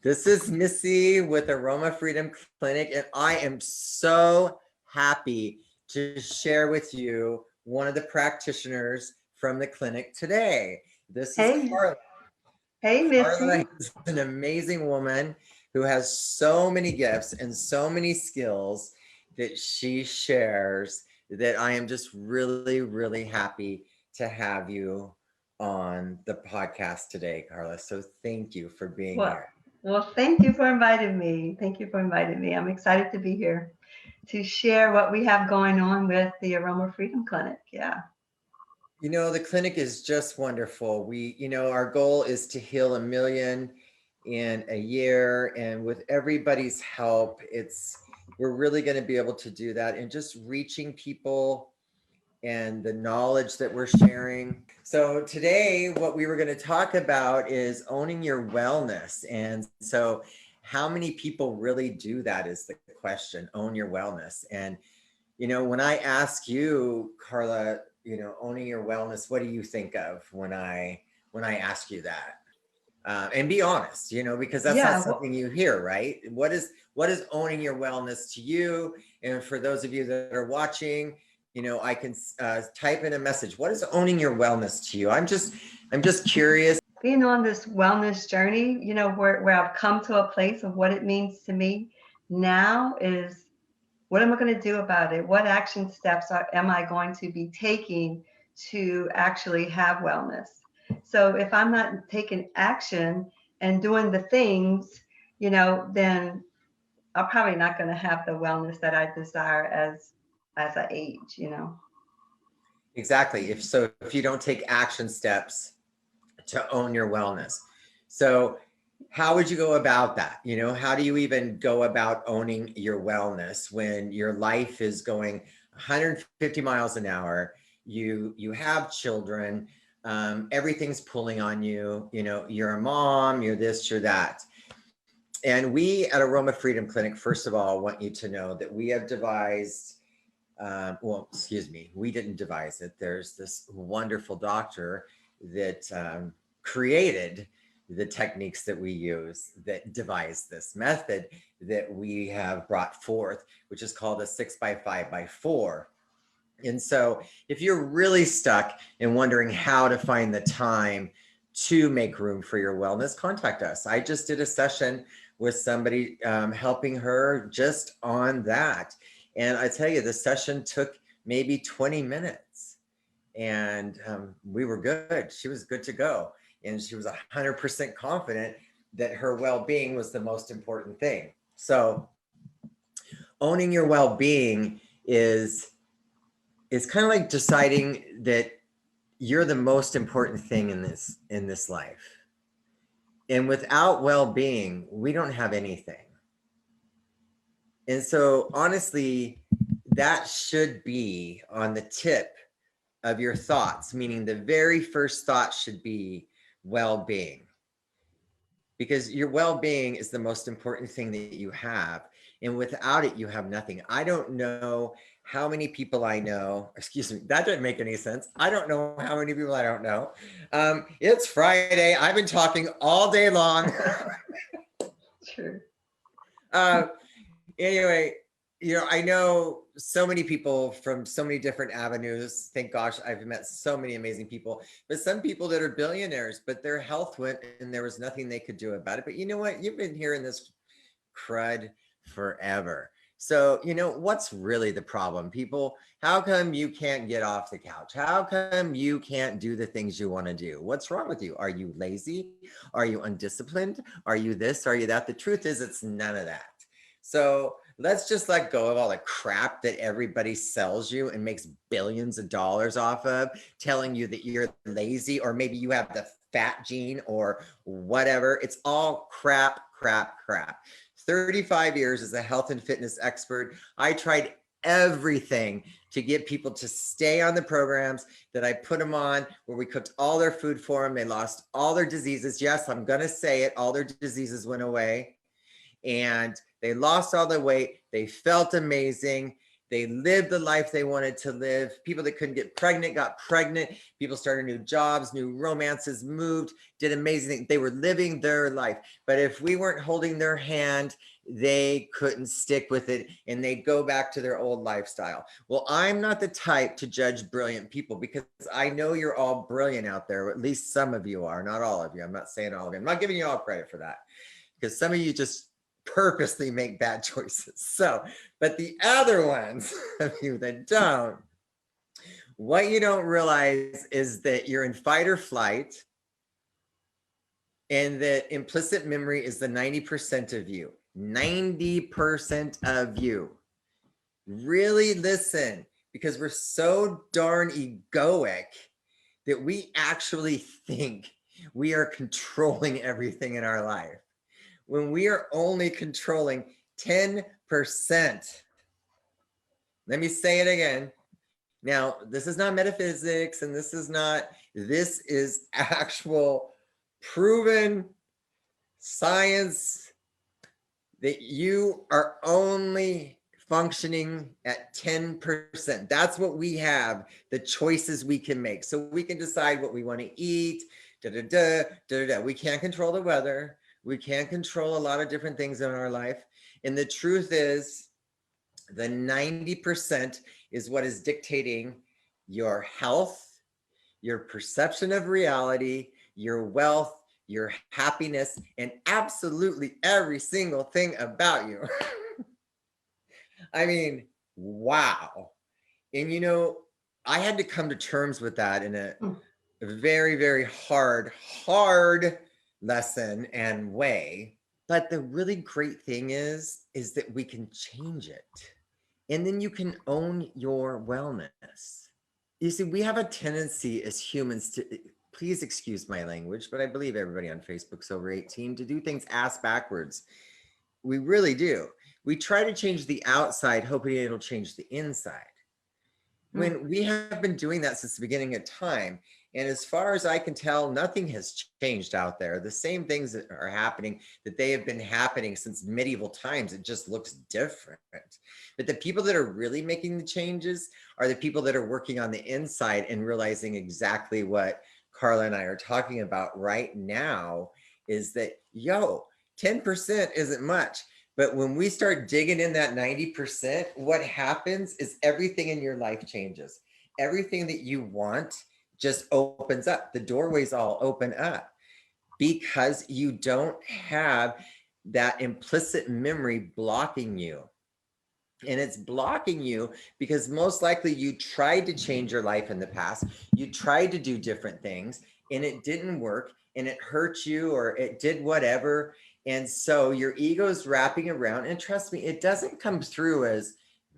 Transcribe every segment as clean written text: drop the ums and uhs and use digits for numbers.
This is Missy with Aroma Freedom Clinic, and I am so happy to share with you one of the practitioners from the clinic today. This is Hey, Karla. hey, Karla Missy. is an amazing woman who has so many gifts and so many skills that she shares that I am just really, really happy to have you on the podcast today, Karla. So thank you for being Well, here. thank you for inviting me. Thank you for inviting me. I'm excited to be here to share what we have going on with the Aroma Freedom Clinic. Yeah. The clinic is just wonderful. Our goal is to heal 1 million in a year. And with everybody's help, we're really going to be able to do that and just reaching people and the knowledge that we're sharing. So today, what we were going to talk about is owning your wellness. And so how many people really do that is the question, own your wellness. And when I ask you, Karla, owning your wellness, what do you think of when I ask you that? And be honest, because that's not Yeah. Well, something you hear, right? What is owning your wellness to you? And for those of you that are watching, I can type in a message. What is owning your wellness to you? I'm just curious. being on this wellness journey, where I've come to a place of what it means to me now is what am I going to do about it? What action steps am I going to be taking to actually have wellness? So if I'm not taking action and doing the things, then I'm probably not going to have the wellness that I desire as I age. Exactly. If you don't take action steps to own your wellness. So how would you go about that? How do you even go about owning your wellness when your life is going 150 miles an hour? You have children, everything's pulling on you. You're a mom, you're this, you're that. And we at Aroma Freedom Clinic, first of all, want you to know that we have devised excuse me, we didn't devise it. There's this wonderful doctor that created the techniques that we use that devised this method that we have brought forth, which is called a 6x5x4. And so if you're really stuck and wondering how to find the time to make room for your wellness, contact us. I just did a session with somebody helping her just on that. And I tell you, the session took maybe 20 minutes and we were good. She was good to go. And she was 100% confident that her well-being was the most important thing. So owning your well-being is kind of like deciding that you're the most important thing in this life. And without well-being, we don't have anything. And so honestly, that should be on the tip of your thoughts, meaning the very first thought should be well-being. Because your well-being is the most important thing that you have. And without it, you have nothing. I don't know how many people I know, excuse me, that didn't make any sense. I don't know how many people I don't know. It's Friday. I've been talking all day long. True. Anyway, I know so many people from so many different avenues. Thank gosh, I've met so many amazing people, but some people that are billionaires, but their health went and there was nothing they could do about it. But you know what? You've been hearing this crud forever. So, what's really the problem? People, how come you can't get off the couch? How come you can't do the things you want to do? What's wrong with you? Are you lazy? Are you undisciplined? Are you this? Are you that? The truth is, it's none of that. So let's just let go of all the crap that everybody sells you and makes billions of dollars off of, telling you that you're lazy or maybe you have the fat gene or whatever. It's all crap, crap, crap. 35 years as a health and fitness expert, I tried everything to get people to stay on the programs that I put them on, where we cooked all their food for them. They lost all their diseases. Yes, I'm going to say it. All their diseases went away and they lost all their weight. They felt amazing. They lived the life they wanted to live. People that couldn't get pregnant got pregnant. People started new jobs, new romances, moved, did amazing things. They were living their life. But if we weren't holding their hand, they couldn't stick with it and they go back to their old lifestyle. Well, I'm not the type to judge brilliant people because I know you're all brilliant out there, or at least some of you are, not all of you. I'm not saying all of you. I'm not giving you all credit for that because some of you just purposely make bad choices. So, but the other ones of you that don't, what you don't realize is that you're in fight or flight, and that implicit memory is the 90% of you. 90% of you. Really listen, because we're so darn egoic that we actually think we are controlling everything in our life, when we are only controlling 10%. Let me say it again. Now, this is not metaphysics, and this is actual proven science that you are only functioning at 10%. That's what we have, the choices we can make. So we can decide what we want to eat, We can't control the weather. We can't control a lot of different things in our life. And the truth is, the 90% is what is dictating your health, your perception of reality, your wealth, your happiness, and absolutely every single thing about you. I mean, wow. And you know, I had to come to terms with that in a very, very hard lesson and way. But the really great thing is that we can change it. And then you can own your wellness. You see, we have a tendency as humans to, please excuse my language, but I believe everybody on Facebook's over 18, to do things ass backwards. We really do. We try to change the outside, hoping it'll change the inside. When we have been doing that since the beginning of time. And as far as I can tell, nothing has changed out there. The same things that are happening, that they have been happening since medieval times. It just looks different. But the people that are really making the changes are the people that are working on the inside and realizing exactly what Karla and I are talking about right now, is that, 10% isn't much. But when we start digging in that 90%, what happens is everything in your life changes. Everything that you want just opens up. The doorways all open up because you don't have that implicit memory blocking you. And it's blocking you because most likely you tried to change your life in the past. You tried to do different things and it didn't work, and it hurt you, or it did whatever. And so your ego's wrapping around, and trust me, it doesn't come through as,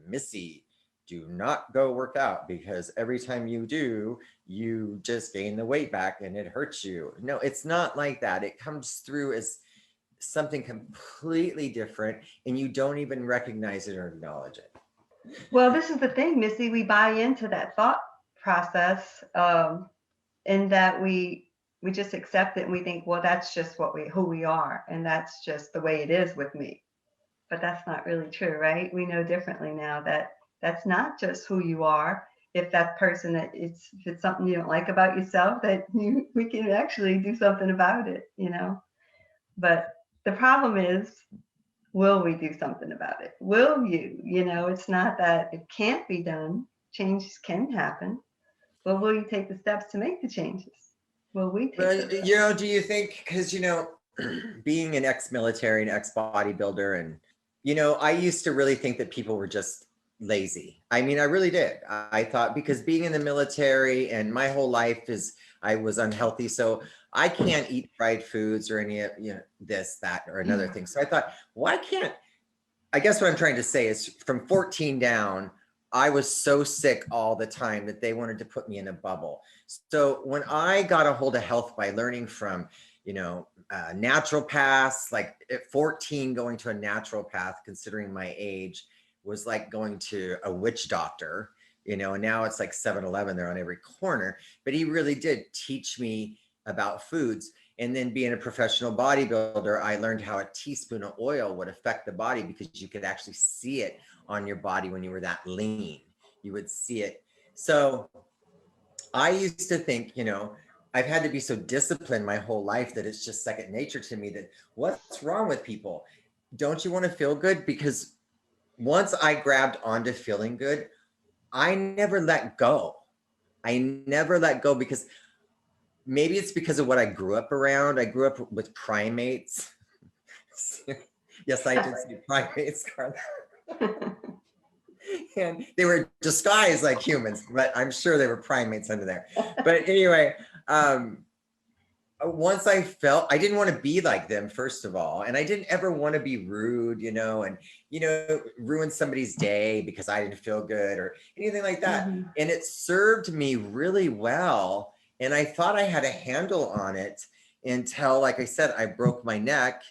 Missy, do not go work out, because every time you do, you just gain the weight back and it hurts you. No, it's not like that. It comes through as something completely different, and you don't even recognize it or acknowledge it. Well, this is the thing, Missy. We buy into that thought process, in that we just accept it and we think, well, that's just who we are, and that's just the way it is with me. But that's not really true, right? We know differently now that that's not just who you are. If that person, if it's something you don't like about yourself, we can actually do something about it, But the problem is, will we do something about it? Will you? It's not that it can't be done. Changes can happen, but will you take the steps to make the changes? Will we take those steps? Do you think, because, being an ex-military and ex-bodybuilder, and, I used to really think that people were just lazy. I mean, I really did. I thought, because being in the military and my whole life I was unhealthy. So I can't eat fried foods or any of, this, that, or another thing. So I thought, I guess what I'm trying to say is, from 14 down, I was so sick all the time that they wanted to put me in a bubble. So when I got a hold of health by learning from, naturopaths, like at 14, going to a naturopath, considering my age, was like going to a witch doctor, and now it's like 7-Eleven, they're on every corner. But he really did teach me about foods. And then being a professional bodybuilder, I learned how a teaspoon of oil would affect the body, because you could actually see it on your body when you were that lean. You would see it. So I used to think, I've had to be so disciplined my whole life that it's just second nature to me, that what's wrong with people? Don't you want to feel good? Because once I grabbed onto feeling good, I never let go. I never let go, because maybe it's because of what I grew up around. I grew up with primates. Yes, I did see primates, Karla. And they were disguised like humans, but I'm sure they were primates under there. But anyway, once I felt, I didn't want to be like them, first of all. And I didn't ever want to be rude, and, ruin somebody's day because I didn't feel good or anything like that. Mm-hmm. And it served me really well. And I thought I had a handle on it until, like I said, I broke my neck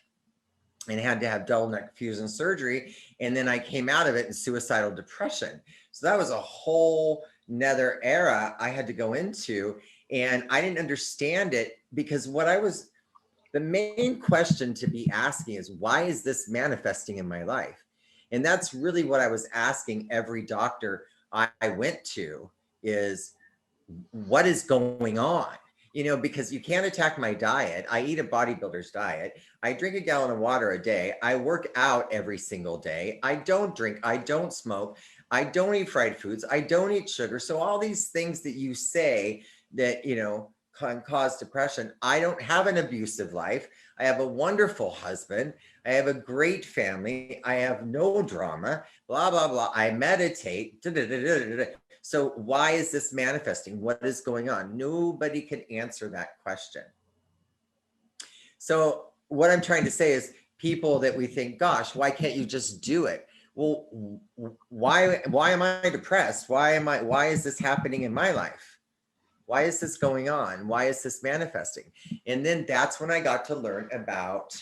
and had to have double neck fusion surgery. And then I came out of it in suicidal depression. So that was a whole nother era I had to go into. And I didn't understand it, because the main question to be asking is, why is this manifesting in my life? And that's really what I was asking every doctor I went to, is what is going on? Because you can't attack my diet. I eat a bodybuilder's diet. I drink a gallon of water a day. I work out every single day. I don't drink. I don't smoke. I don't eat fried foods. I don't eat sugar. So all these things that you say that, can cause depression. I don't have an abusive life. I have a wonderful husband. I have a great family. I have no drama, blah, blah, blah. I meditate. Da, da, da, da, da, da. So why is this manifesting? What is going on? Nobody can answer that question. So what I'm trying to say is, people that we think, gosh, why can't you just do it? Well, why am I depressed? Why is this happening in my life? Why is this going on? Why is this manifesting? And then that's when I got to learn about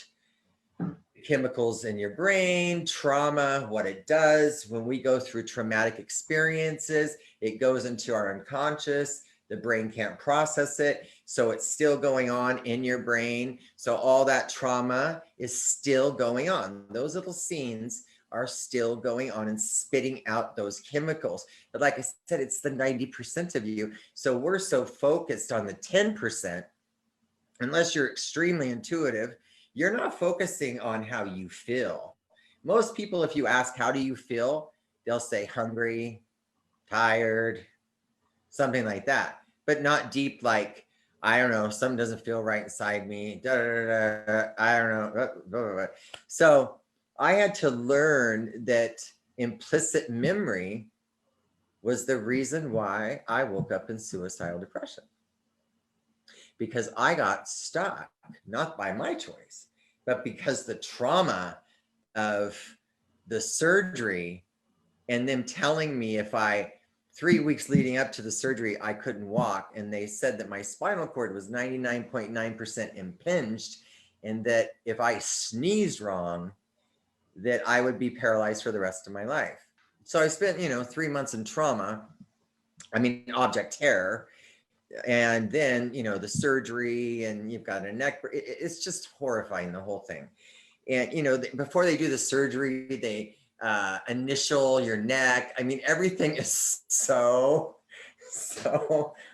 chemicals in your brain, trauma, what it does. When we go through traumatic experiences, it goes into our unconscious. The brain can't process it. So it's still going on in your brain. So all that trauma is still going on. Those little scenes are still going on and spitting out those chemicals. But like I said, it's the 90% of you. So we're so focused on the 10%, unless you're extremely intuitive, you're not focusing on how you feel. Most people, if you ask, how do you feel? They'll say hungry, tired, something like that, but not deep, like, I don't know, something doesn't feel right inside me. Da, da, da, da, I don't know. Blah, blah, blah. So I had to learn that implicit memory was the reason why I woke up in suicidal depression. Because I got stuck, not by my choice, but because the trauma of the surgery and them telling me, if 3 weeks leading up to the surgery, I couldn't walk. And they said that my spinal cord was 99.9% impinged, and that if I sneezed wrong, that I would be paralyzed for the rest of my life. So I spent, 3 months in trauma. Object terror. And then, the surgery, and you've got a neck, it's just horrifying, the whole thing. And, before they do the surgery, they initial your neck. Everything is so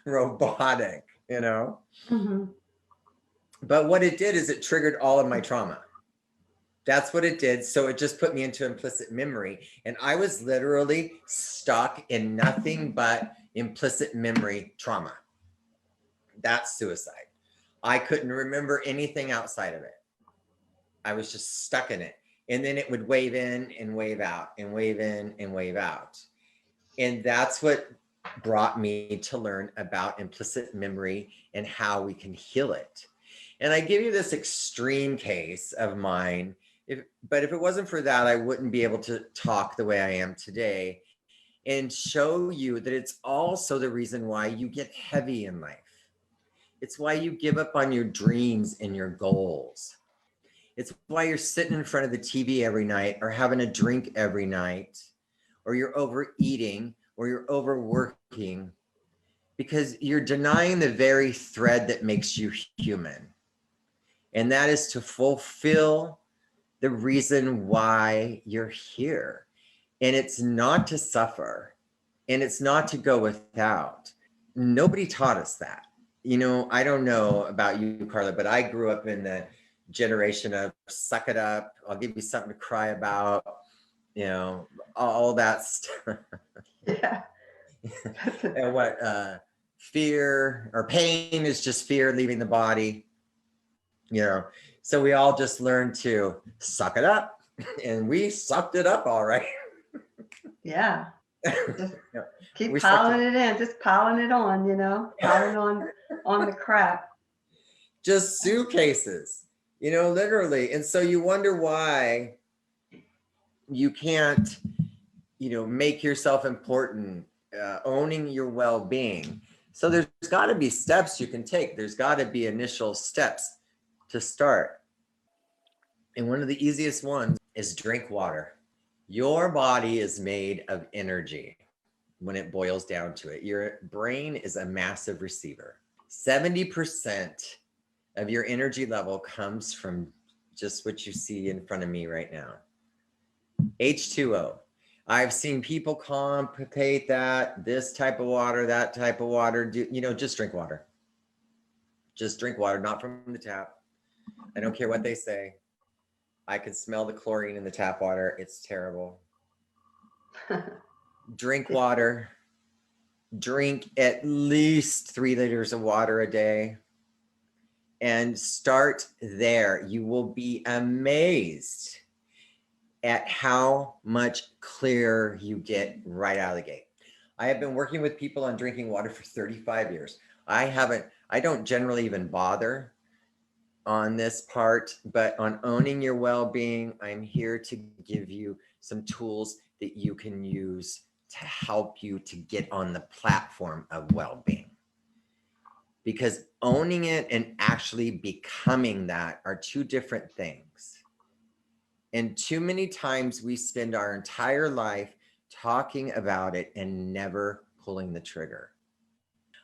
robotic, Mm-hmm. But what it did is it triggered all of my trauma. That's what it did. So it just put me into implicit memory. And I was literally stuck in nothing but implicit memory trauma. That's suicide. I couldn't remember anything outside of it. I was just stuck in it. And then it would wave in and wave out and wave in and wave out. And that's what brought me to learn about implicit memory and how we can heal it. And I give you this extreme case of mine, but if it wasn't for that, I wouldn't be able to talk the way I am today and show you that it's also the reason why you get heavy in life. It's why you give up on your dreams and your goals. It's why you're sitting in front of the TV every night, or having a drink every night, or you're overeating, or you're overworking, because you're denying the very thread that makes you human. And that is to fulfill the reason why you're here. And it's not to suffer, and it's not to go without. Nobody taught us that. You know, I don't know about you, Karla, but I grew up in the generation of suck it up, I'll give you something to cry about, you know, all that stuff. Yeah. And what fear or pain is just fear leaving the body, you know. So we all just learned to suck it up, and we sucked it up all right. Yeah. Just Yeah, keep we sucked piling it in, just piling it on, you know, piling on the crap. just suitcases, you know, literally. And so you wonder why you can't, you know, make yourself important, owning your well-being. So there's got to be steps you can take. There's got to be initial steps to start. And one of the easiest ones is drink water. Your body is made of energy when it boils down to it. Your brain is a massive receiver. 70% of your energy level comes from just what you see in front of me right now. H2O. I've seen people complicate that, this type of water, that type of water. You know, just drink water. Just drink water, not from the tap. I don't care what they say. I can smell the chlorine in the tap water. It's terrible. Drink water. Drink at least 3 liters of water a day. And start there. You will be amazed at how much clearer you get right out of the gate. I have been working with people on drinking water for 35 years. I don't generally even bother on this part, but on owning your well-being, I'm here to give you some tools that you can use to help you to get on the platform of well-being. Because owning it and actually becoming that are two different things. And too many times we spend our entire life talking about it and never pulling the trigger.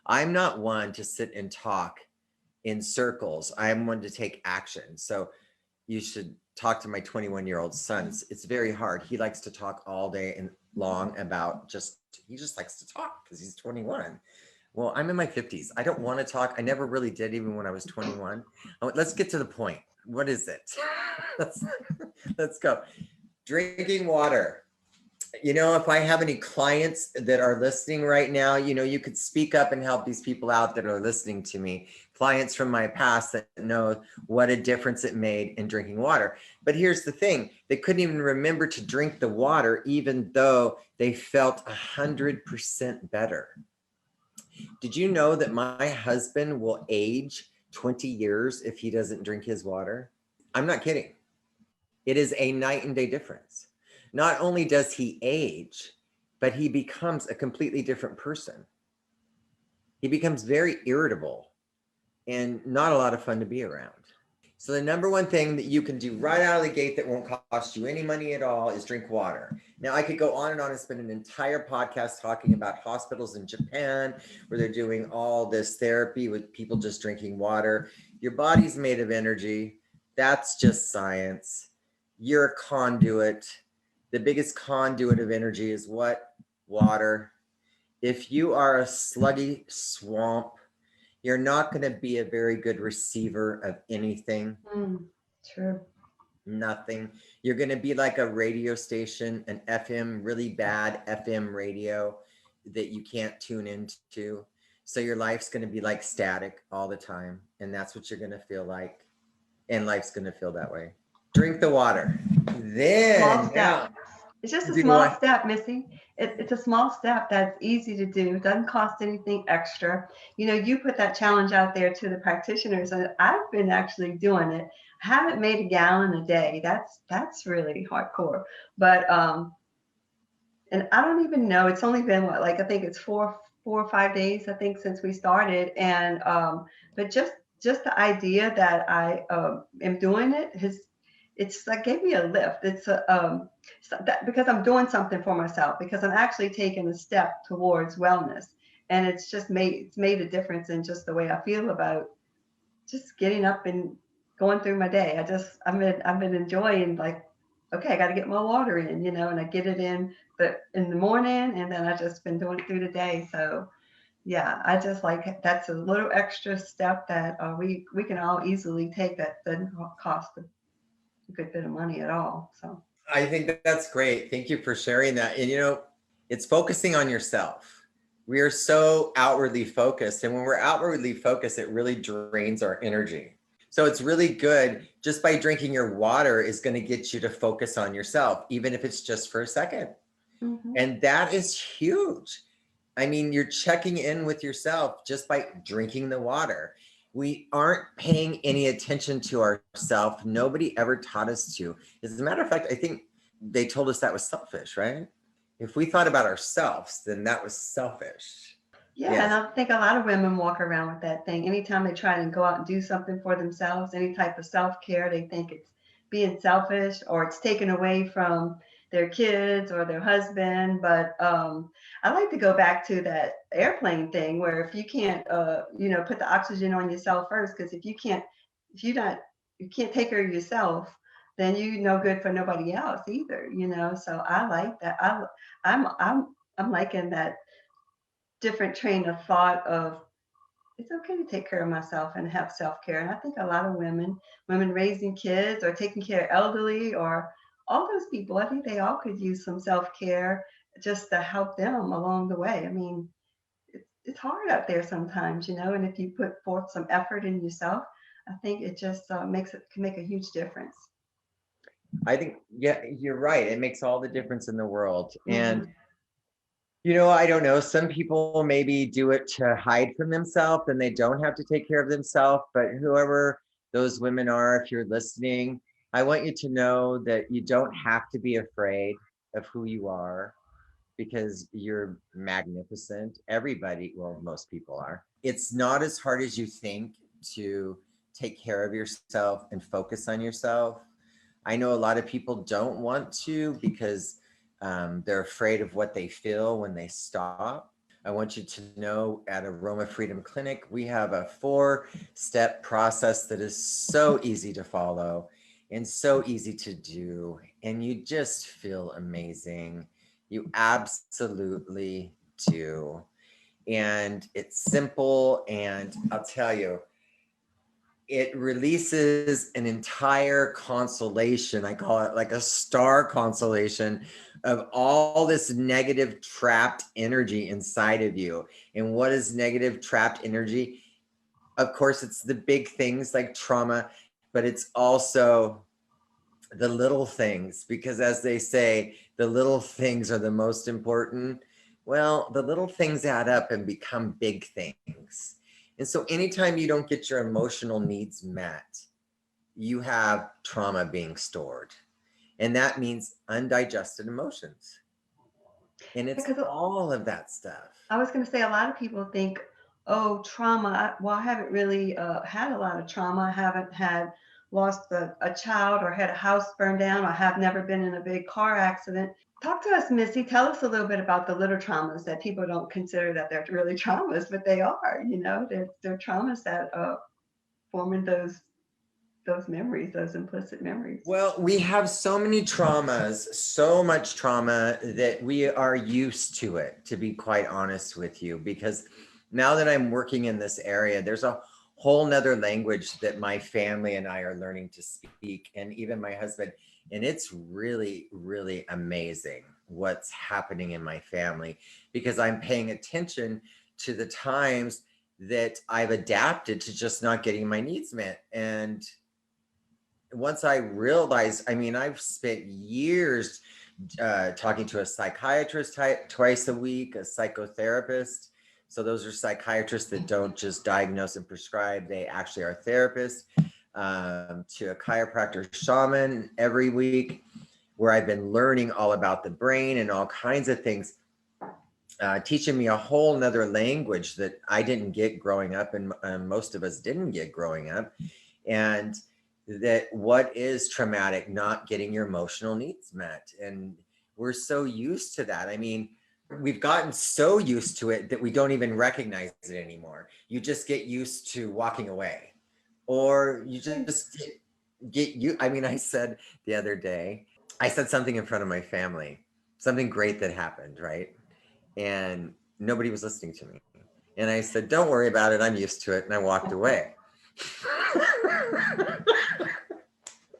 I'm not one to sit and talk in circles. I'm one to take action. So you should talk to my 21-year-old son. It's very hard. He likes to talk all day and long about he just likes to talk because he's 21. Well, I'm in my 50s. I don't want to talk. I never really did, even when I was 21. Let's get to the point. What is it? Let's go. Drinking water. You know, if I have any clients that are listening right now, you know, you could speak up and help these people out that are listening to me. Clients from my past that know what a difference it made in drinking water. But here's the thing. They couldn't even remember to drink the water, even though they felt 100% better. Did you know that my husband will age 20 years if he doesn't drink his water? I'm not kidding. It is a night and day difference. Not only does he age, but he becomes a completely different person. He becomes very irritable and not a lot of fun to be around. So the number one thing that you can do right out of the gate that won't cost you any money at all is drink water. Now, I could go on and spend an entire podcast talking about hospitals in Japan where they're doing all this therapy with people just drinking water. Your body's made of energy. That's just science. You're a conduit. The biggest conduit of energy is what? Water. If you are a sluggy swamp, you're not going to be a very good receiver of anything. True. Nothing. You're going to be like a radio station, an FM, really bad FM radio that you can't tune into. So your life's going to be like static all the time. And that's what you're going to feel like. And life's going to feel that way. Drink the water. Small Then, step. It's just a do small what? step, Missy. It's a small step that's easy to do. It doesn't cost anything extra. You know, you put that challenge out there to the practitioners, and I've been actually doing it. I haven't made a gallon a day. That's really hardcore. But and I don't even know. It's only been what, like I think it's four or 5 days, I think, since we started. And but just the idea that I am doing it has it's like gave me a lift. It's a because I'm doing something for myself, because I'm actually taking a step towards wellness, and it's made a difference in just the way I feel about just getting up and going through my day. I've been enjoying, like, okay, I got to get my water in, and I get it in the morning, and then I just been doing it through the day. So yeah, I just like that's a little extra step that we can all easily take that doesn't cost a good bit of money at all. So I think that's great. Thank you for sharing that. And it's focusing on yourself. We are so outwardly focused. And when we're outwardly focused, it really drains our energy. So it's really good, just by drinking your water is going to get you to focus on yourself, even if it's just for a second. hmm And that is huge. I mean, you're checking in with yourself just by drinking the water. We aren't paying any attention to ourselves. Nobody ever taught us to. As a matter of fact, I think they told us that was selfish, right? If we thought about ourselves, then that was selfish. yeah, and Yes. I think a lot of women walk around with that thing. Anytime they try to go out and do something for themselves, any type of self-care, they think it's being selfish or it's taken away from their kids or their husband. But I like to go back to that airplane thing where if you can't, put the oxygen on yourself first, because if you not, you can't take care of yourself, then you no good for nobody else either. So I like that. I'm liking that different train of thought of it's okay to take care of myself and have self-care. And I think a lot of women raising kids or taking care of elderly or all those people, I think they all could use some self-care just to help them along the way. I mean, it's hard out there sometimes, and if you put forth some effort in yourself, I think it just can make a huge difference. I think, yeah, you're right. It makes all the difference in the world. And hmm I don't know. Some people maybe do it to hide from themselves and they don't have to take care of themselves. But whoever those women are, if you're listening, I want you to know that you don't have to be afraid of who you are because you're magnificent. Everybody, well, most people are. It's not as hard as you think to take care of yourself and focus on yourself. I know a lot of people don't want to because they're afraid of what they feel when they stop. I want you to know at Aroma Freedom Clinic, we have a 4-step process that is so easy to follow and so easy to do. And you just feel amazing. You absolutely do. And it's simple. And I'll tell you, it releases an entire constellation. I call it like a star constellation of all this negative trapped energy inside of you. And what is negative trapped energy? Of course, it's the big things like trauma, but it's also the little things, because as they say, the little things are the most important. Well, the little things add up and become big things. And so anytime you don't get your emotional needs met, you have trauma being stored. And that means undigested emotions. And it's Because all of that stuff. I was going to say a lot of people think, oh, trauma. Well, I haven't really had a lot of trauma. I haven't had lost a child or had a house burned down. I have never been in a big car accident. Talk to us, Missy. Tell us a little bit about the little traumas that people don't consider that they're really traumas, but they are. They're traumas that forming those memories, those implicit memories. Well, we have so many traumas, so much trauma that we are used to it, to be quite honest with you, because now that I'm working in this area, there's a whole nother language that my family and I are learning to speak, and even my husband. And it's really, really amazing what's happening in my family because I'm paying attention to the times that I've adapted to just not getting my needs met. And once I realized, I mean, I've spent years talking to a psychiatrist twice a week, a psychotherapist. So those are psychiatrists that don't just diagnose and prescribe, they actually are therapists, to a chiropractor shaman every week, where I've been learning all about the brain and all kinds of things, teaching me a whole nother language that I didn't get growing up and most of us didn't get growing up. And that what is traumatic, not getting your emotional needs met. And we're so used to that. I mean, we've gotten so used to it that we don't even recognize it anymore. You just get used to walking away. or you just get you. I mean, I said the other day, I said something in front of my family, something great that happened, right? And nobody was listening to me. And I said, don't worry about it. I'm used to it. And I walked away.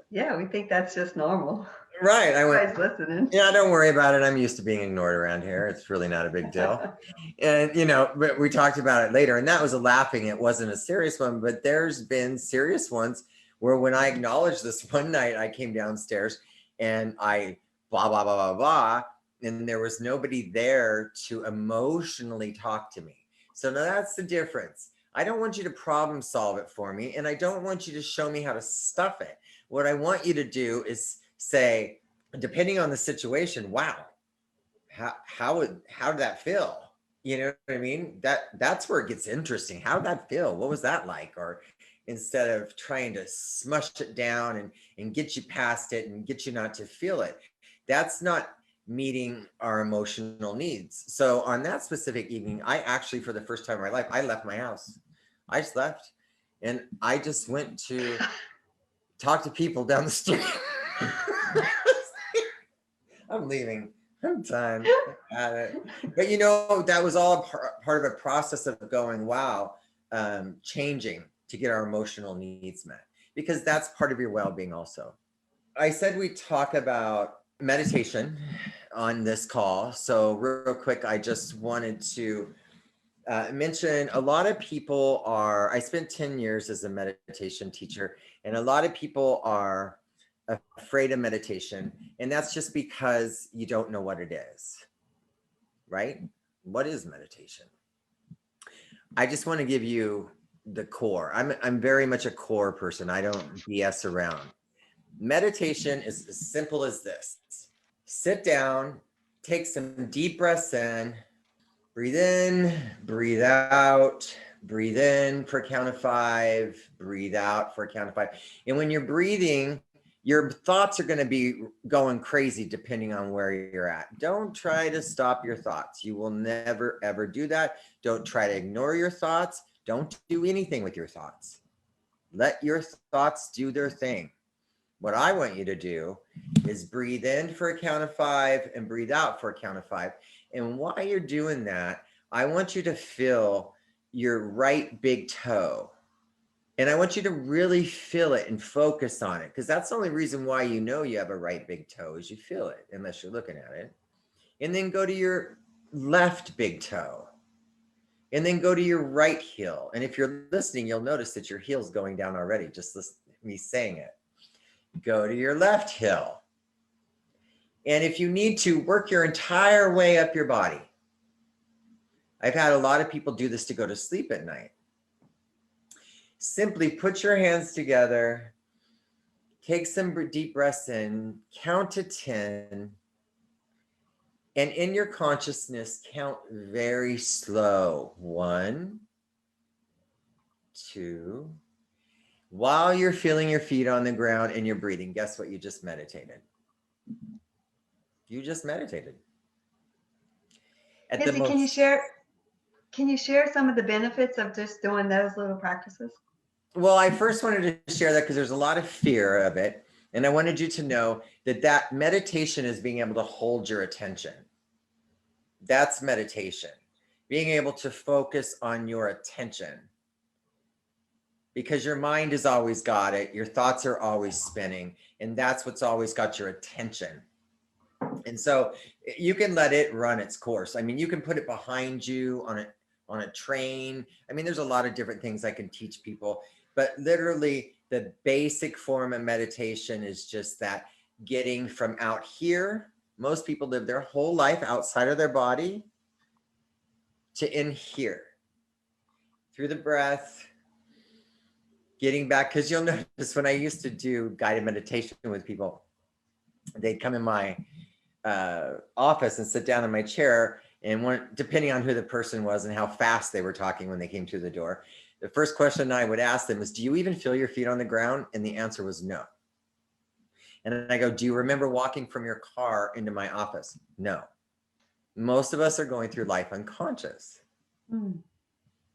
Yeah, we think that's just normal. Right. I went, Nobody's listening. yeah, don't worry about it. I'm used to being ignored around here. It's really not a big deal. And, but we talked about it later. And that was a laughing. It wasn't a serious one, but there's been serious ones where when I acknowledged this one night, I came downstairs and I blah, blah, blah, blah, blah. And there was nobody there to emotionally talk to me. So now that's the difference. I don't want you to problem solve it for me. And I don't want you to show me how to stuff it. What I want you to do is say, depending on the situation, wow, how did that feel? You know what I mean? That's where it gets interesting. How did that feel? What was that like? Or instead of trying to smush it down and get you past it and get you not to feel it, that's not meeting our emotional needs. So on that specific evening, I actually, for the first time in my life, I left my house. I just left and I just went to talk to people down the street. I'm leaving. I'm done. Got it. But that was all part of a process of going, wow, changing to get our emotional needs met, because that's part of your well-being also. I said we talk about meditation on this call. So real quick, I just wanted to mention a lot of people I spent 10 years as a meditation teacher, and a lot of people are afraid of meditation. And that's just because you don't know what it is, right? What is meditation? I just want to give you the core. I'm very much a core person. I don't BS around. Meditation is as simple as this. Sit down, take some deep breaths in, breathe out, breathe in for a count of 5, breathe out for a count of 5. And when you're breathing, your thoughts are going to be going crazy depending on where you're at. Don't try to stop your thoughts. You will never, ever do that. Don't try to ignore your thoughts. Don't do anything with your thoughts. Let your thoughts do their thing. What I want you to do is breathe in for a count of 5 and breathe out for a count of 5. And while you're doing that, I want you to feel your right big toe. And I want you to really feel it and focus on it, because that's the only reason why you know you have a right big toe is you feel it, unless you're looking at it. And then go to your left big toe. And then go to your right heel. And if you're listening, you'll notice that your heel's going down already, just listen to me saying it. Go to your left heel. And if you need to, work your entire way up your body. I've had a lot of people do this to go to sleep at night. Simply put your hands together, take some deep breaths in, count to 10, and in your consciousness, count very slow. 1, 2. While you're feeling your feet on the ground and you're breathing, guess what? You just meditated. You just meditated. Missy, can you share some of the benefits of just doing those little practices? Well, I first wanted to share that because there's a lot of fear of it. And I wanted you to know that meditation is being able to hold your attention. That's meditation. Being able to focus on your attention. Because your mind has always got it. Your thoughts are always spinning. And that's what's always got your attention. And so you can let it run its course. I mean, you can put it behind you on a train. I mean, there's a lot of different things I can teach people, but literally the basic form of meditation is just that getting from out here. Most people live their whole life outside of their body to in here through the breath, getting back. Because you'll notice when I used to do guided meditation with people, they'd come in my office and sit down in my chair, and depending on who the person was and how fast they were talking when they came through the door, the first question I would ask them is, do you even feel your feet on the ground? And the answer was no. And then I go, do you remember walking from your car into my office? No. Most of us are going through life unconscious.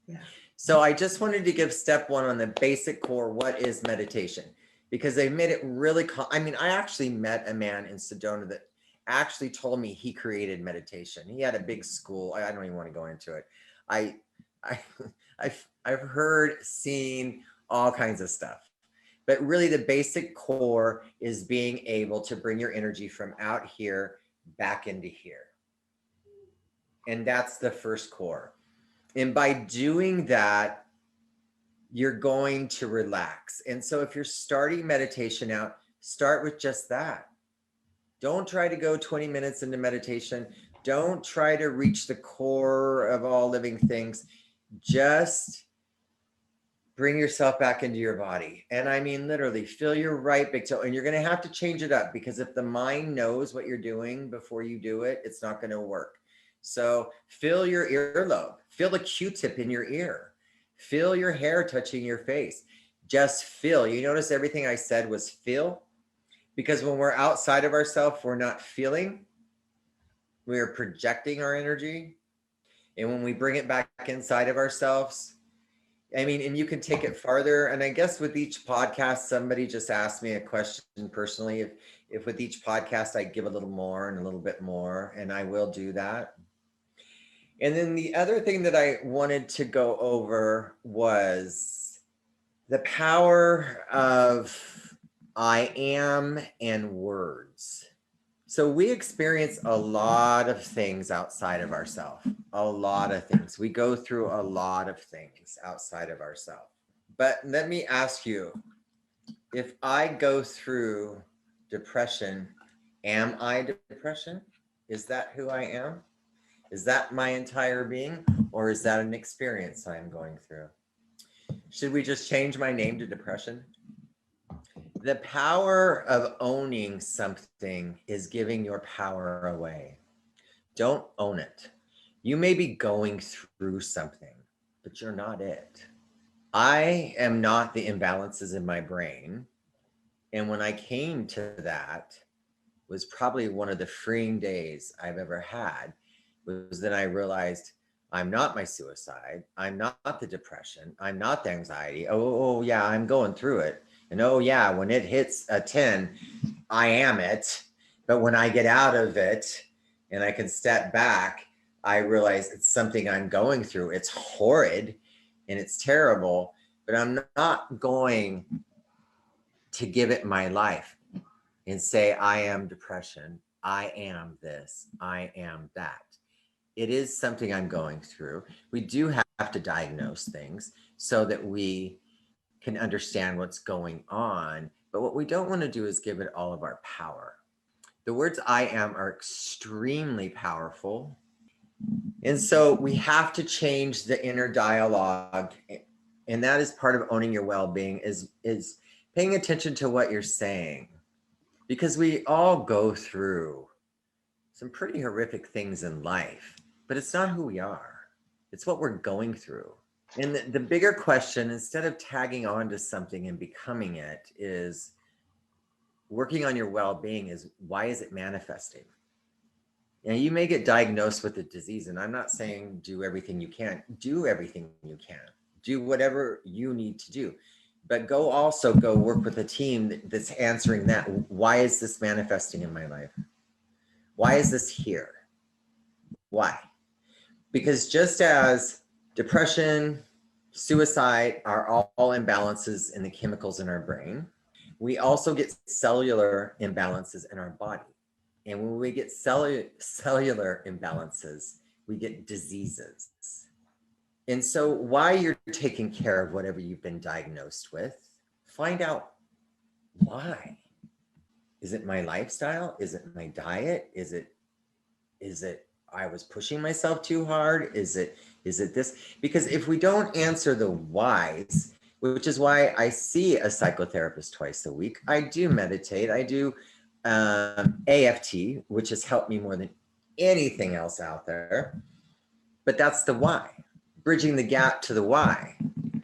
Yeah. So I just wanted to give step one on the basic core. What is meditation? Because they made it really, I mean, I actually met a man in Sedona that actually told me he created meditation. He had a big school. I don't even want to go into it. I, I, I've heard, seen all kinds of stuff, but really the basic core is being able to bring your energy from out here back into here. And that's the first core. And by doing that, you're going to relax. And so if you're starting meditation out, start with just that. Don't try to go 20 minutes into meditation. Don't try to reach the core of all living things. Just bring yourself back into your body. And I mean, literally feel your right big toe. And you're going to have to change it up, because if the mind knows what you're doing before you do it, it's not going to work. So feel your earlobe, feel the Q-tip in your ear, feel your hair touching your face. Just feel. You notice everything I said was feel, because when we're outside of ourselves, we're not feeling, we're projecting our energy. And when we bring it back inside of ourselves, I mean, and you can take it farther. And I guess with each podcast, somebody just asked me a question personally, if with each podcast I give a little more and a little bit more, and I will do that. And then the other thing that I wanted to go over was the power of I am and words. So we experience a lot of things outside of ourselves, a lot of things. We go through a lot of things outside of ourselves. But let me ask you, if I go through depression, am I depression? Is that who I am? Is that my entire being, or is that an experience I'm going through? Should we just change my name to depression? The power of owning something is giving your power away. Don't own it. You may be going through something, but you're not it. I am not the imbalances in my brain. And when I came to that, was probably one of the freeing days I've ever had, was that I realized I'm not my suicide. I'm not the depression. I'm not the anxiety. Oh yeah, I'm going through it. And oh yeah, when it hits a 10, I am it. But when I get out of it and I can step back, I realize it's something I'm going through. It's horrid and it's terrible, but I'm not going to give it my life and say, I am depression. I am this. I am that. It is something I'm going through. We do have to diagnose things so that we can understand what's going on. But what we don't want to do is give it all of our power. The words I am are extremely powerful. And so we have to change the inner dialogue. And that is part of owning your well-being, is paying attention to what you're saying. Because we all go through some pretty horrific things in life, but it's not who we are. It's what we're going through. And the bigger question, instead of tagging on to something and becoming it, is working on your well-being is, why is it manifesting? And you may get diagnosed with a disease, and I'm not saying do everything you can. Do everything you can. Do whatever you need to do. But also go work with a team that's answering that. Why is this manifesting in my life? Why is this here? Why? Because just as depression, suicide are all imbalances in the chemicals in our brain, we also get cellular imbalances in our body. And when we get cellular imbalances, we get diseases. And so while you're taking care of whatever you've been diagnosed with, find out why. Is it my lifestyle? Is it my diet? Is it I was pushing myself too hard? Is it this? Because if we don't answer the whys, which is why I see a psychotherapist twice a week, I do meditate, I do AFT, which has helped me more than anything else out there. But that's the why, bridging the gap to the why.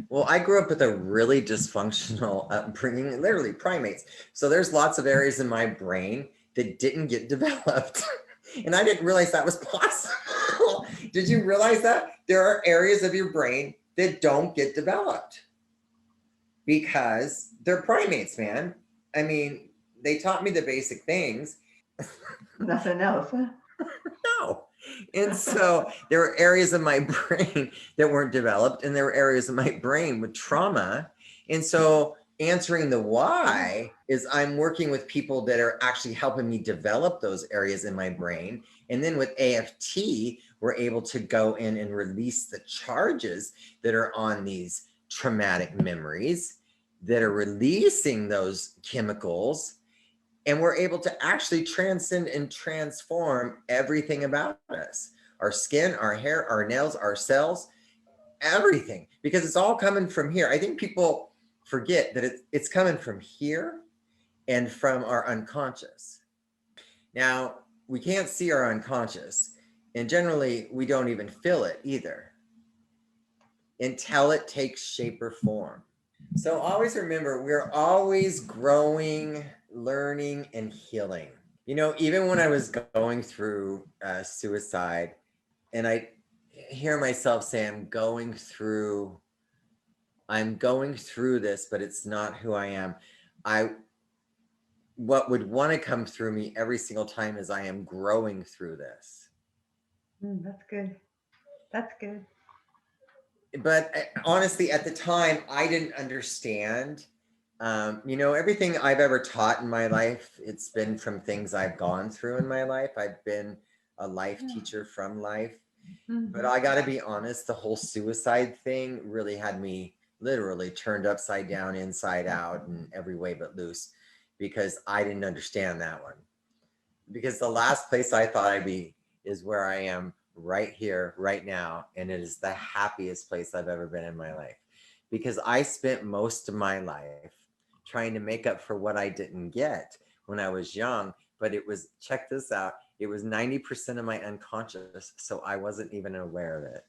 Well, I grew up with a really dysfunctional upbringing, literally primates. So there's lots of areas in my brain that didn't get developed. And I didn't realize that was possible. Did you realize that? There are areas of your brain that don't get developed because they're primates, man. I mean, they taught me the basic things. Nothing else. Huh? No. And so there were areas of my brain that weren't developed, and there were areas of my brain with trauma. And so answering the why is I'm working with people that are actually helping me develop those areas in my brain. And then with AFT, we're able to go in and release the charges that are on these traumatic memories that are releasing those chemicals, and we're able to actually transcend and transform everything about us, our skin, our hair, our nails, our cells, everything, because it's all coming from here. I think people forget that it's coming from here and from our unconscious. Now, we can't see our unconscious, and generally we don't even feel it either until it takes shape or form. So always remember, we're always growing, learning, and healing. You know, even when I was going through suicide, and I hear myself say, I'm going through this, but it's not who I am. What would want to come through me every single time is I am growing through this. That's good. That's good. But honestly, at the time, I didn't understand. You know, everything I've ever taught in my life, it's been from things I've gone through in my life. I've been a life teacher from life. But I got to be honest, the whole suicide thing really had me literally turned upside down, inside out, and every way but loose, because I didn't understand that one. Because the last place I thought I'd be is where I am right here, right now. And it is the happiest place I've ever been in my life, because I spent most of my life trying to make up for what I didn't get when I was young. But it was, check this out, it was 90% of my unconscious. So I wasn't even aware of it.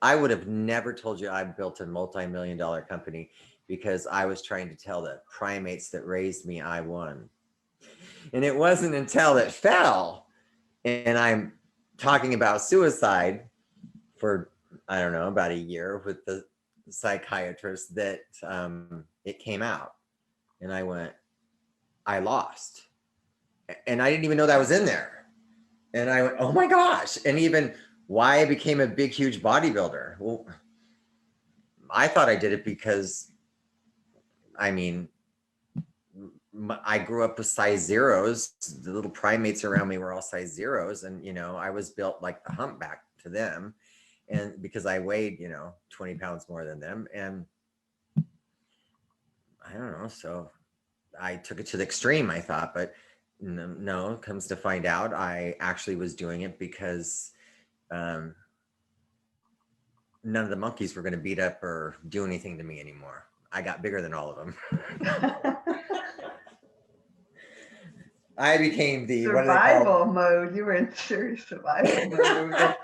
I would have never told you I built a multi-million-dollar company because I was trying to tell the primates that raised me I won. And it wasn't until it fell, and I'm talking about suicide for, I don't know, about a year with the psychiatrist, that it came out. And I went, I lost. And I didn't even know that was in there. And I went, oh my gosh. And even why I became a big, huge bodybuilder. Well, I thought I did it because, I mean, I grew up with size zeros. The little primates around me were all size zeros. And, you know, I was built like the humpback to them. And because I weighed, you know, 20 pounds more than them. And I don't know. So I took it to the extreme, I thought, but no, comes to find out, I actually was doing it because none of the monkeys were going to beat up or do anything to me anymore. I got bigger than all of them. I became the survival mode. You were in serious survival mode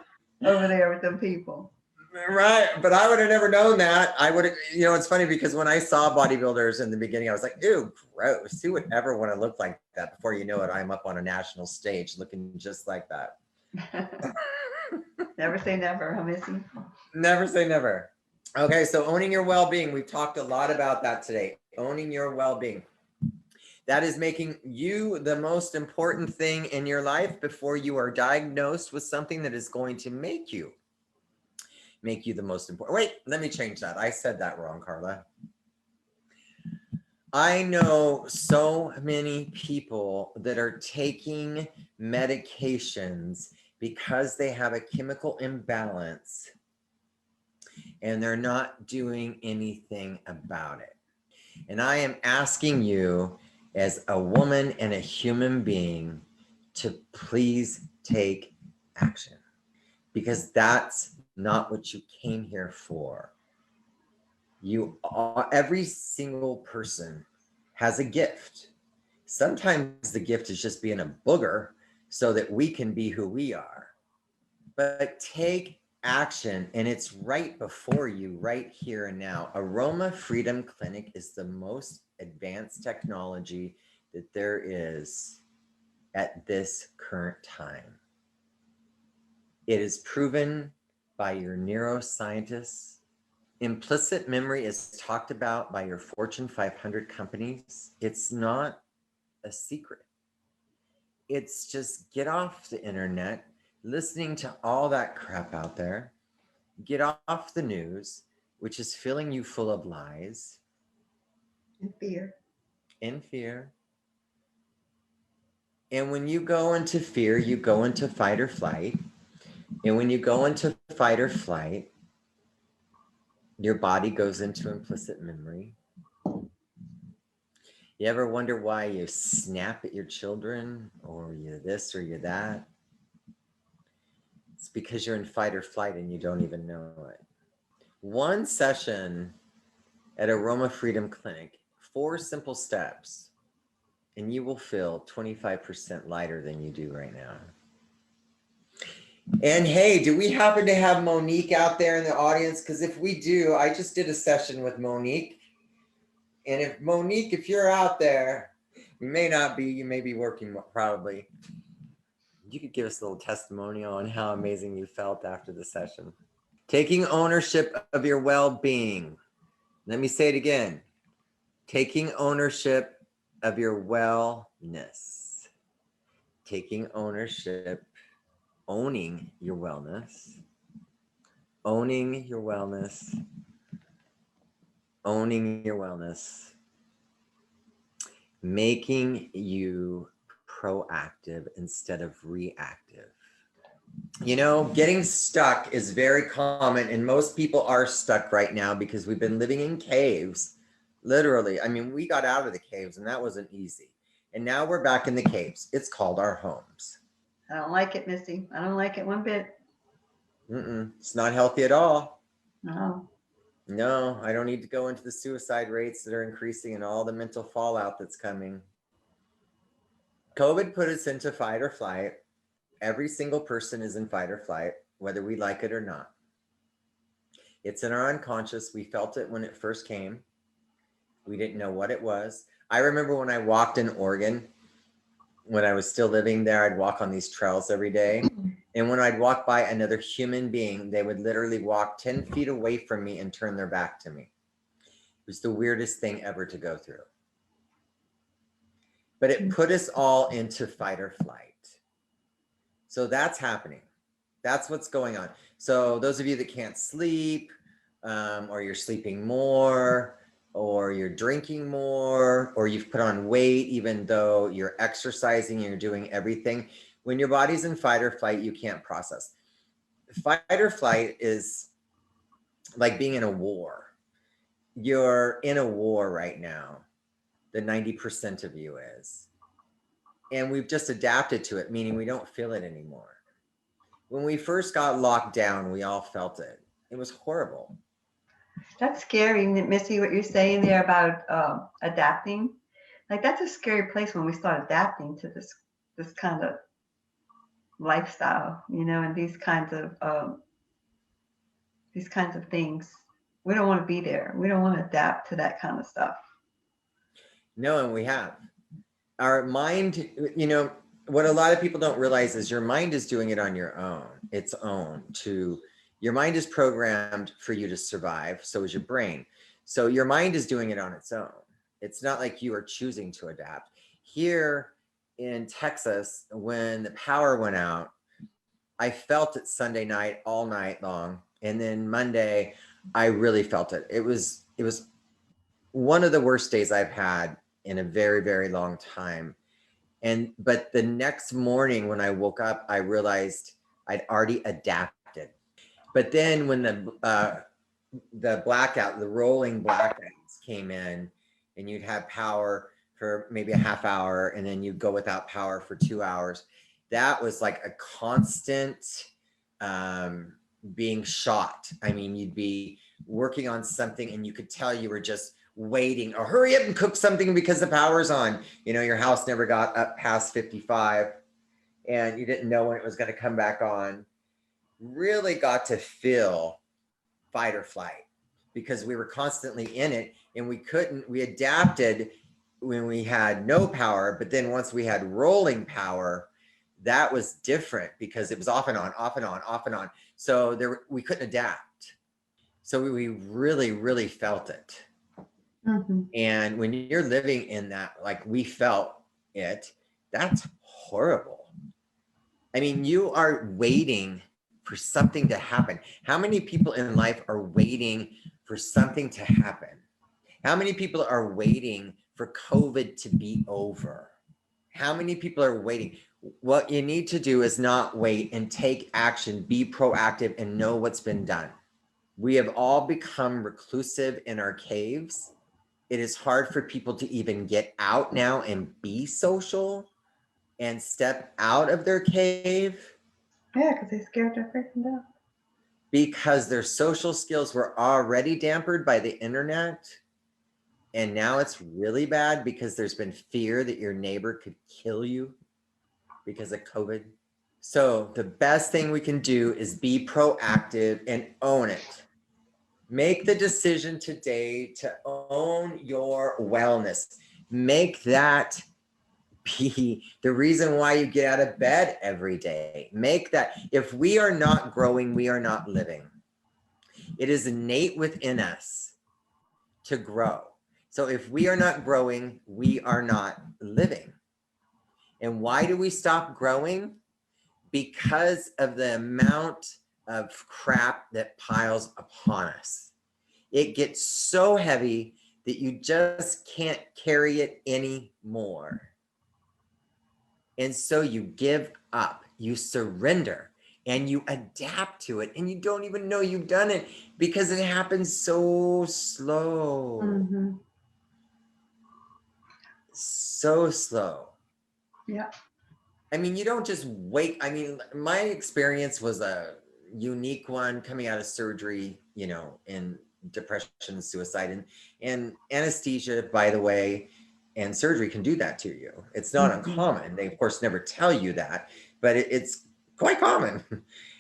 over there with them people. Right. But I would have never known that. I would have, you know, it's funny because when I saw bodybuilders in the beginning, I was like, ew, gross. Who would ever want to look like that? Before you know it, I'm up on a national stage looking just like that. Never say never, huh, Missy? Never say never. Okay, so owning your well-being. We've talked a lot about that today. Owning your well-being. That is making you the most important thing in your life before you are diagnosed with something that is going to make you the most important. Wait, let me change that. I said that wrong, Karla. I know so many people that are taking medications because they have a chemical imbalance and they're not doing anything about it. And I am asking you, as a woman and a human being, to please take action, because that's not what you came here for. You are, every single person has a gift. Sometimes the gift is just being a booger so that we can be who we are. But take action, and it's right before you, right here and now. Aroma Freedom Clinic is the most advanced technology that there is at this current time. It is proven by your neuroscientists. Implicit memory is talked about by your Fortune 500 companies. It's not a secret. It's just get off the internet, listening to all that crap out there, get off the news, which is filling you full of lies And fear. and fear. And when you go into fear, you go into fight or flight. And when you go into fight or flight, your body goes into implicit memory. You ever wonder why you snap at your children, or you're this or you're that? It's because you're in fight or flight and you don't even know it. One session at Aroma Freedom Clinic, 4 simple steps, and you will feel 25% lighter than you do right now. And hey, do we happen to have Monique out there in the audience? Because if we do, I just did a session with Monique. And if Monique, if you're out there, we may not be, you may be working probably. You could give us a little testimonial on how amazing you felt after the session. Taking ownership of your well-being. Let me say it again. Taking ownership of your wellness. Taking ownership, owning your wellness. Owning your wellness. Owning your wellness. Making you proactive instead of reactive. You know, getting stuck is very common, and most people are stuck right now because we've been living in caves. Literally, I mean, we got out of the caves and that wasn't easy. And now we're back in the caves. It's called our homes. I don't like it, Missy. I don't like it one bit. It's not healthy at all. No. No, I don't need to go into the suicide rates that are increasing and all the mental fallout that's coming. COVID put us into fight or flight. Every single person is in fight or flight, whether we like it or not. It's in our unconscious. We felt it when it first came. We didn't know what it was. I remember when I walked in Oregon, when I was still living there, I'd walk on these trails every day. And when I'd walk by another human being, they would literally walk 10 feet away from me and turn their back to me. It was the weirdest thing ever to go through. But it put us all into fight or flight. So that's happening. That's what's going on. So those of you that can't sleep, or you're sleeping more, or you're drinking more, or you've put on weight, even though you're exercising and you're doing everything, when your body's in fight or flight, you can't process. Fight or flight is like being in a war. You're in a war right now. The 90% of you is. And we've just adapted to it, meaning we don't feel it anymore. When we first got locked down, we all felt it. It was horrible. That's scary, Missy, what you're saying there about adapting. Like, that's a scary place when we start adapting to this kind of lifestyle, you know, and these kinds of things. We don't want to be there. We don't want to adapt to that kind of stuff. No, and we have. Our mind, you know, what a lot of people don't realize is your mind is doing it on your own. Your mind is programmed for you to survive. So is your brain. So your mind is doing it on its own. It's not like you are choosing to adapt. Here in Texas, when the power went out, I felt it Sunday night, all night long. And then Monday, I really felt it. It was one of the worst days I've had in a very, very long time. But the next morning when I woke up, I realized I'd already adapted. But then when the blackout, the rolling blackouts came in, and you'd have power for maybe a half hour, and then you'd go without power for 2 hours. That was like a constant being shot. I mean, you'd be working on something and you could tell you were just waiting, or hurry up and cook something because the power's on. You know, your house never got up past 55 and you didn't know when it was going to come back on. Really got to feel fight or flight because we were constantly in it, and we adapted when we had no power. But then once we had rolling power, that was different because it was off and on, off and on, off and on. So we couldn't adapt. So we really, really felt it. Mm-hmm. And when you're living in that, like we felt it, that's horrible. I mean, you are waiting for something to happen. How many people in life are waiting for something to happen? How many people are waiting for COVID to be over? How many people are waiting? What you need to do is not wait and take action, be proactive, and know what's been done. We have all become reclusive in our caves. It is hard for people to even get out now and be social and step out of their cave. Yeah, because they're scared to freaking death. Because their social skills were already dampened by the internet. And now it's really bad because there's been fear that your neighbor could kill you because of COVID. So the best thing we can do is be proactive and own it. Make the decision today to own your wellness. Make that be the reason why you get out of bed every day. Make that, if we are not growing, we are not living. It is innate within us to grow. So if we are not growing, we are not living. And why do we stop growing? Because of the amount of crap that piles upon us. It gets so heavy that you just can't carry it anymore. And so you give up, you surrender, and you adapt to it. And you don't even know you've done it because it happens so slow. Mm-hmm. So slow. Yeah. I mean, you don't just wake. I mean, my experience was a unique one coming out of surgery, you know, in depression, suicide, and anesthesia, by the way, and surgery can do that to you. It's not Mm-hmm. uncommon. They, of course, never tell you that, but it's quite common.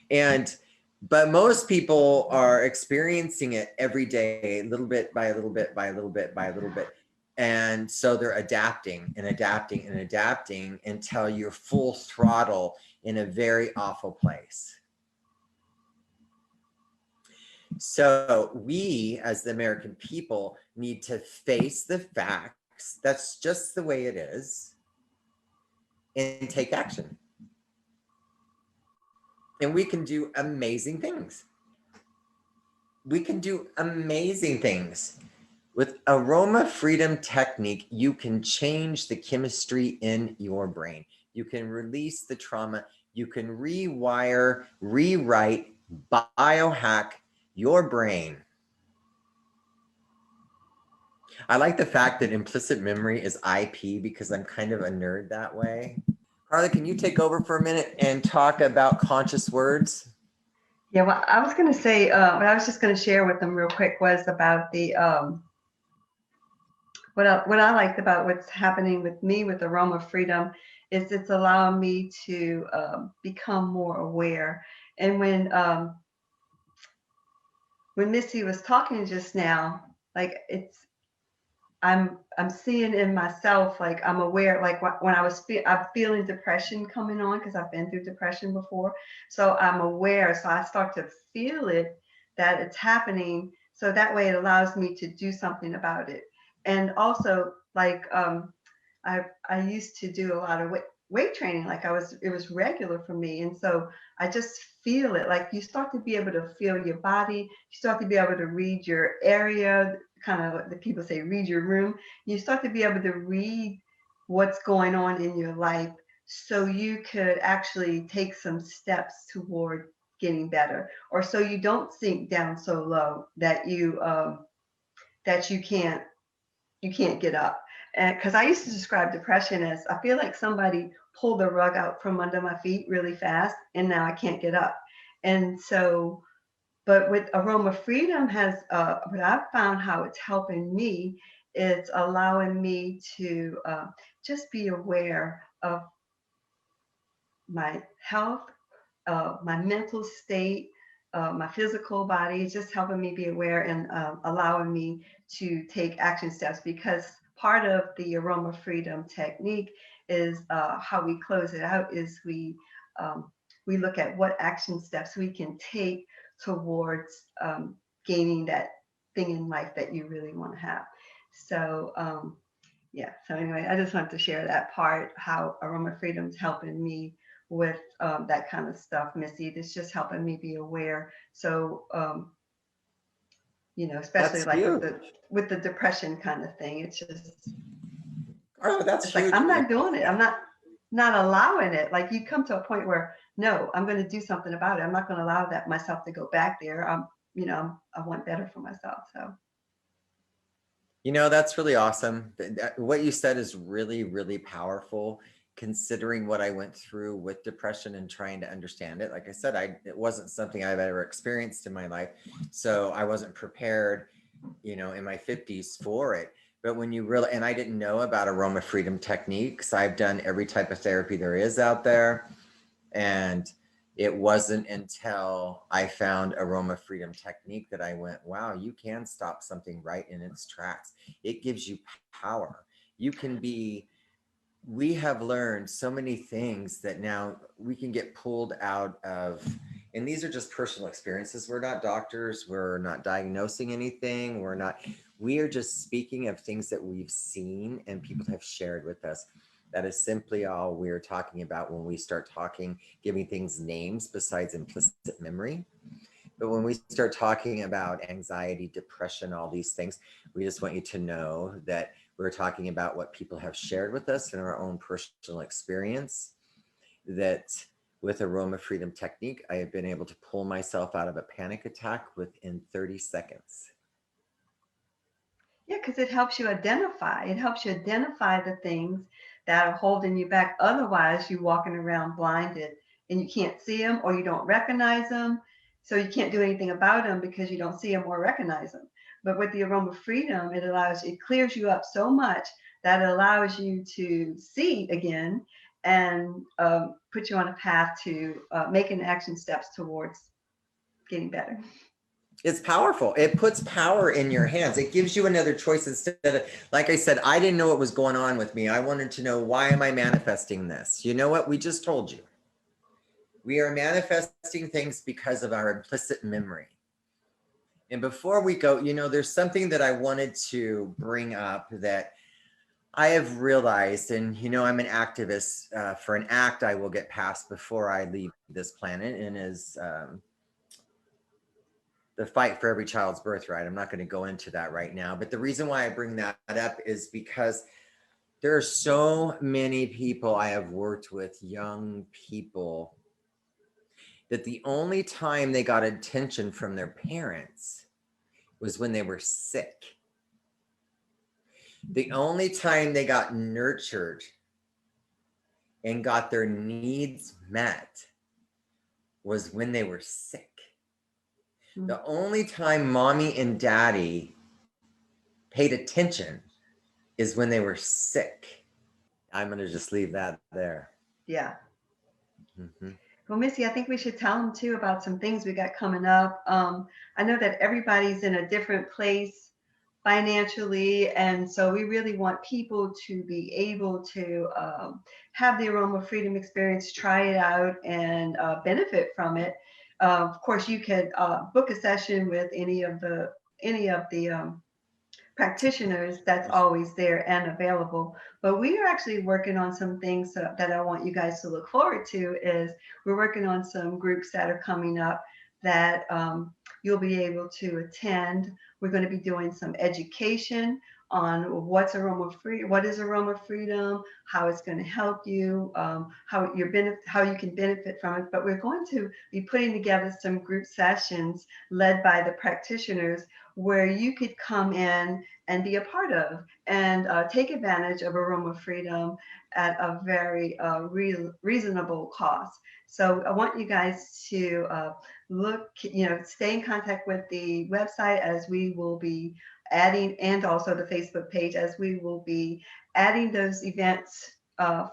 And, but most people are experiencing it every day, little bit by a little bit by a little bit by a little bit. And so they're adapting and adapting and adapting until you're full throttle in a very awful place. So we, as the American people, need to face the facts. That's just the way it is, and take action. And we can do amazing things. We can do amazing things. With aroma freedom technique, you can change the chemistry in your brain. You can release the trauma. You can rewire, rewrite, biohack your brain. I like the fact that implicit memory is IP because I'm kind of a nerd that way. Karla, can you take over for a minute and talk about conscious words? Yeah, well, I was going to say, what I was just going to share with them real quick was about the, what I liked about what's happening with me with Aroma Freedom is it's allowing me to become more aware. And when Missy was talking just now, like I'm seeing in myself, like I'm aware, like when I'm feeling depression coming on because I've been through depression before. So I'm aware. So I start to feel it, that it's happening. So that way it allows me to do something about it. And also like, I used to do a lot of weight training. Like it was regular for me. And so I just feel it. Like you start to be able to feel your body. You start to be able to read your area, kind of what the people say, read your room. You start to be able to read what's going on in your life so you could actually take some steps toward getting better, or so you don't sink down so low that you can't get up. And because I used to describe depression as I feel like somebody pulled the rug out from under my feet really fast and now I can't get up. And so, but with Aroma Freedom has, what I've found how it's helping me, it's allowing me to just be aware of my health, my mental state, my physical body. It's just helping me be aware and allowing me to take action steps, because part of the Aroma Freedom technique is how we close it out is we look at what action steps we can take towards gaining that thing in life that you really want to have. So yeah, so anyway, I just wanted to share that part, how aroma freedom's helping me with that kind of stuff, Missy. It's just helping me be aware. So especially That's like huge. with the depression kind of thing, it's just Oh, that's it's like huge. I'm not doing it. I'm not allowing it. Like you come to a point where no, I'm going to do something about it. I'm not going to allow that myself to go back there. I want better for myself. So That's really awesome. What you said is really, really powerful, considering what I went through with depression and trying to understand it. Like I said, it wasn't something I've ever experienced in my life. So I wasn't prepared, in my 50s for it. But when you really, and I didn't know about aroma freedom techniques. I've done every type of therapy there is out there. And it wasn't until I found aroma freedom technique that I went, wow, you can stop something right in its tracks. It gives you power. We have learned so many things that now we can get pulled out of, and these are just personal experiences. We're not doctors. We're not diagnosing anything. We are just speaking of things that we've seen and people have shared with us. That is simply all we're talking about when we start giving things names besides implicit memory. But when we start talking about anxiety, depression, all these things, we just want you to know that we're talking about what people have shared with us in our own personal experience. That with aroma freedom technique, I have been able to pull myself out of a panic attack within 30 seconds. yeah, because it helps you identify. It helps you identify the things that are holding you back. Otherwise, you're walking around blinded and you can't see them or you don't recognize them. So you can't do anything about them because you don't see them or recognize them. But with the aroma freedom, it clears you up so much that it allows you to see again and put you on a path to making action steps towards getting better. It's powerful. It puts power in your hands. It gives you another choice instead of, like I said, I didn't know what was going on with me. I wanted to know, why am I manifesting this? You know what? We just told you. We are manifesting things because of our implicit memory. And before we go, there's something that I wanted to bring up that I have realized, and I'm an activist for an act I will get passed before I leave this planet, and is the fight for every child's birthright. I'm not going to go into that right now, but the reason why I bring that up is because there are so many people I have worked with, young people, that the only time they got attention from their parents was when they were sick. The only time they got nurtured and got their needs met was when they were sick. The only time mommy and daddy paid attention is when they were sick. I'm going to just leave that there. Yeah. Mm-hmm. Well, Missy, I think we should tell them too about some things we got coming up. I know that everybody's in a different place financially, and so we really want people to be able to have the Aroma Freedom Experience, try it out, and benefit from it. Of course, you could book a session with any of the practitioners that's always there and available. But we are actually working on some things that I want you guys to look forward to. Is we're working on some groups that are coming up that you'll be able to attend. We're going to be doing some education on what is aroma freedom, how it's going to help you, how you can benefit from it. But we're going to be putting together some group sessions led by the practitioners where you could come in and be a part of and take advantage of aroma freedom at a very reasonable cost. So I want you guys to stay in contact with the website, as we will be adding, and also the Facebook page, as we will be adding those events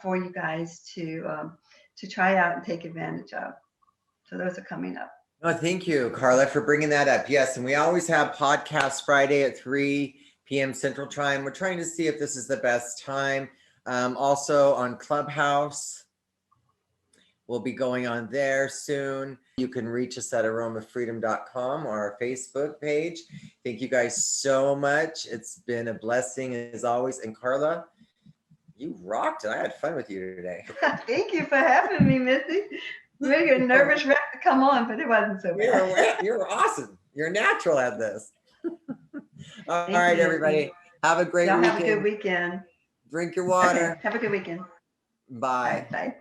for you guys to try out and take advantage of. So those are coming up. Oh, thank you, Karla, for bringing that up. Yes, and we always have podcasts Friday at 3 p.m. Central Time. We're trying to see if this is the best time. Also on Clubhouse. We'll be going on there soon. You can reach us at aromafreedom.com or our Facebook page. Thank you guys so much. It's been a blessing as always. And Karla, you rocked it. I had fun with you today. Thank you for having me, Missy. Really a nervous wreck to come on, but it wasn't so bad. You're awesome. You're natural at this. All Thank right, you, everybody. Missy. Have a great Y'all weekend. have a good weekend. Drink your water. Okay, have a good weekend. Bye. Bye.